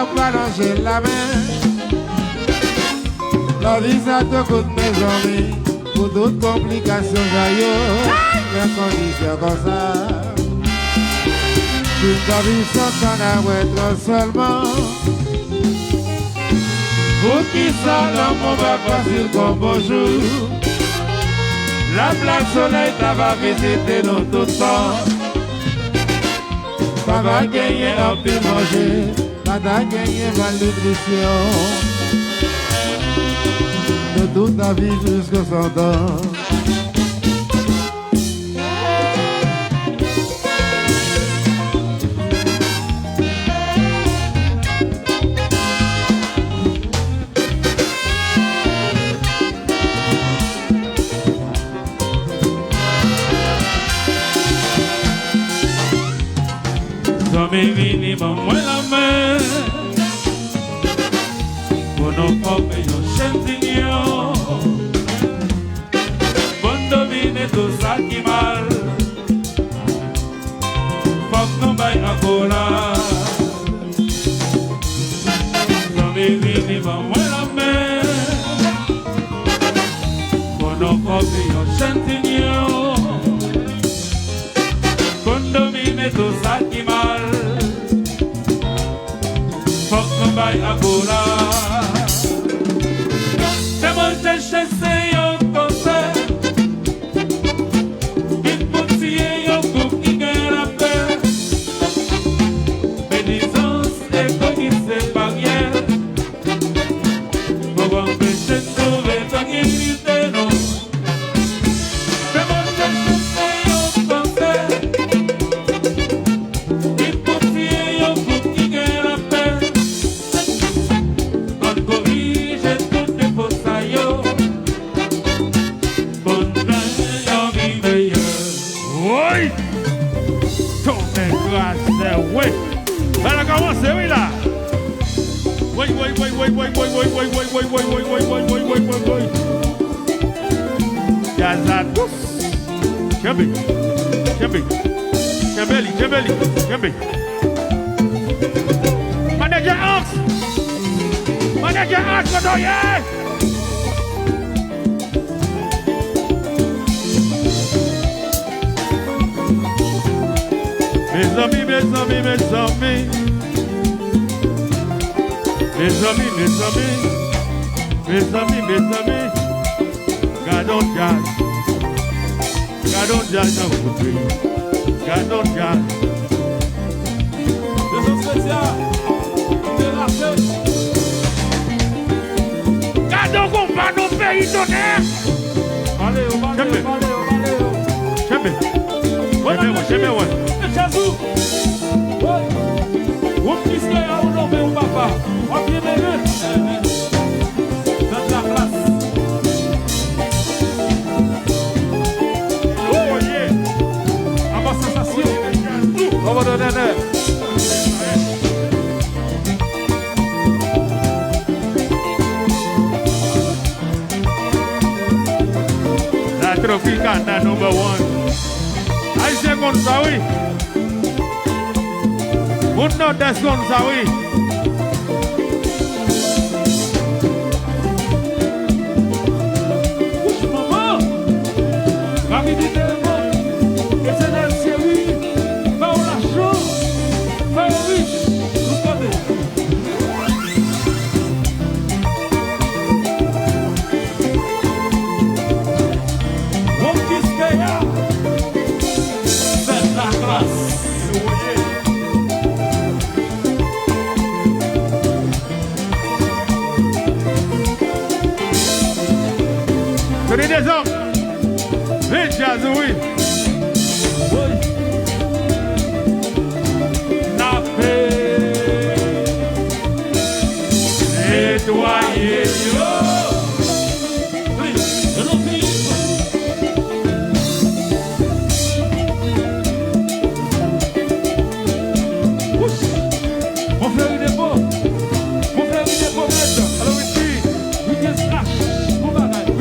à balancer la main. La vie ça te coûte mes amis. Pour d'autres complications d'ailleurs. Les conditions comme ça. Toute ta vie sans t'en avoir seulement. Pour qui ça l'amour va passer comme bonjour. La place soleil ça va visiter nous tout le temps. Ça va gagner un peu manger. Ça va gagner malnutrition. De toute ta vie jusqu'à 100 ans. Zombie minimum moi la main. Pour nos propres et nos chantignon. Pour dominer tout ça qui mal. Faut que nous baille à cola. Zombie minimum moi la main. Pour nos propres et nos chantignon. Pour dominer tout ça qui mal. By Agola, c'est moi j'ai chassé un concert, il faut tirer un coup qui gagne la paix. Bénissance et connaissez pas rien, pour empêcher de sauver ton unité, non. C'est moi j'ai chassé un concert, il faut tirer un coup qui gagne la paix. Oui, elle a commencé, oui là. Oui. Gazados. Chambé. Manager Ox, Godoye. Mes amis, gardons jazz dans votre pays, gardons jazz. Deux spécial, de la fête. Gardons qu'on va nos pays d'honneur. Allez. Chambé. Chazou, on petit ce qu'il y a au nom de papa, on vient de dans la place. Oh yeah, à ma sensation, on va donner la Tropicana number 1. Aïe Gonzaoui. Mundo des Gonzaoui. Ouch maman, rapidité et c'est dans le série, pas au lâchon, pas au riche, nous connaissons. On dit ce qu'il y a. C'est la classe. Tenez des hommes. Les jazz, oui. La paix. Nettoyer. Mon frère, il est beau. Alors, ici, il est slash. Mon bagage.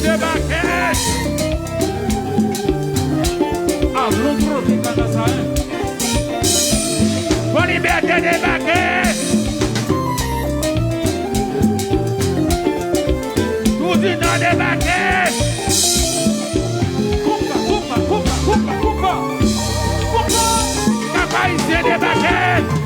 débarquer. Pour liberté débarquer. Tout du nord débarquer. Papa ici débarquer.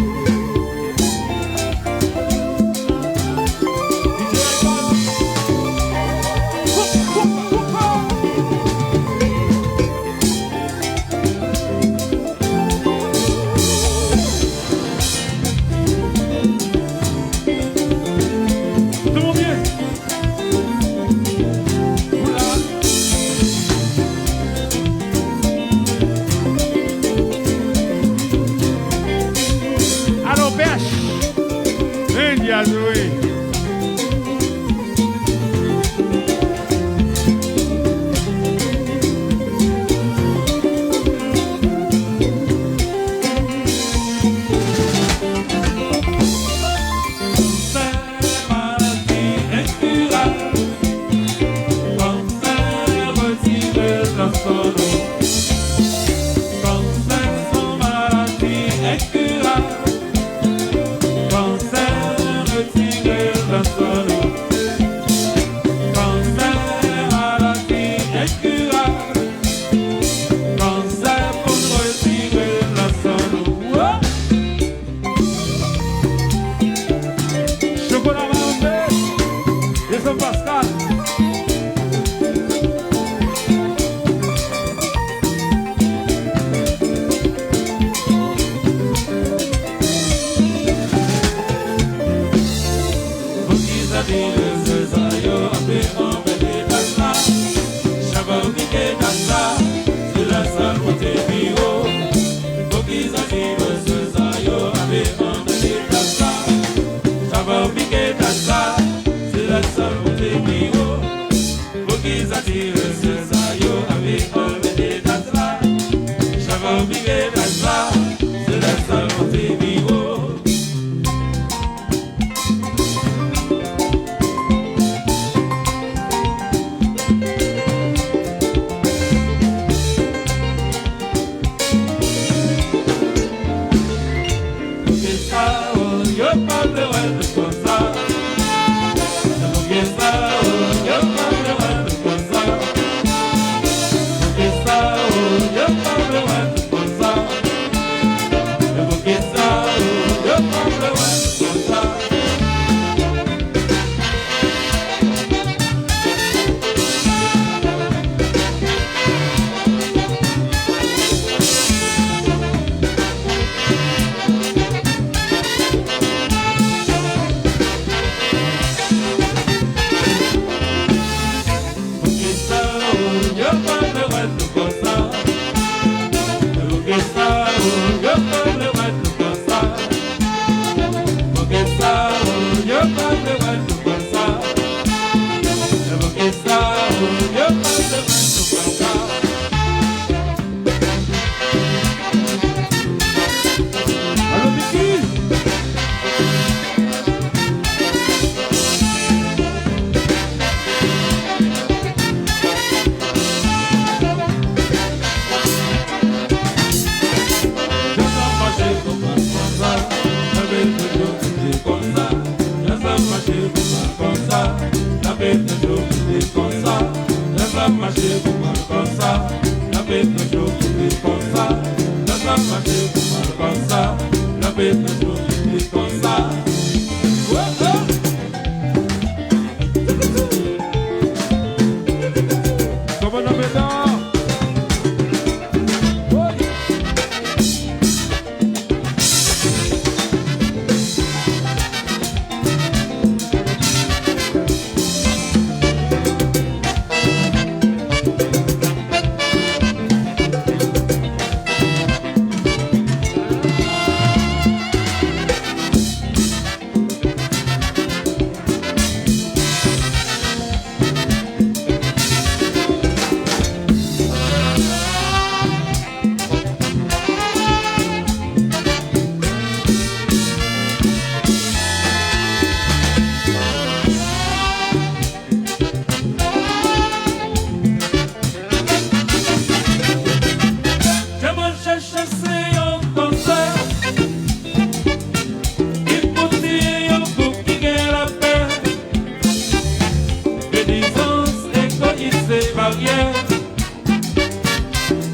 barrière.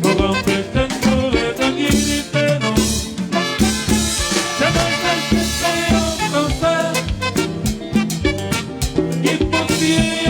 Pour empêcher de trouver de dignité, non. C'est dans cette expérience comme ça qu'il faut tirer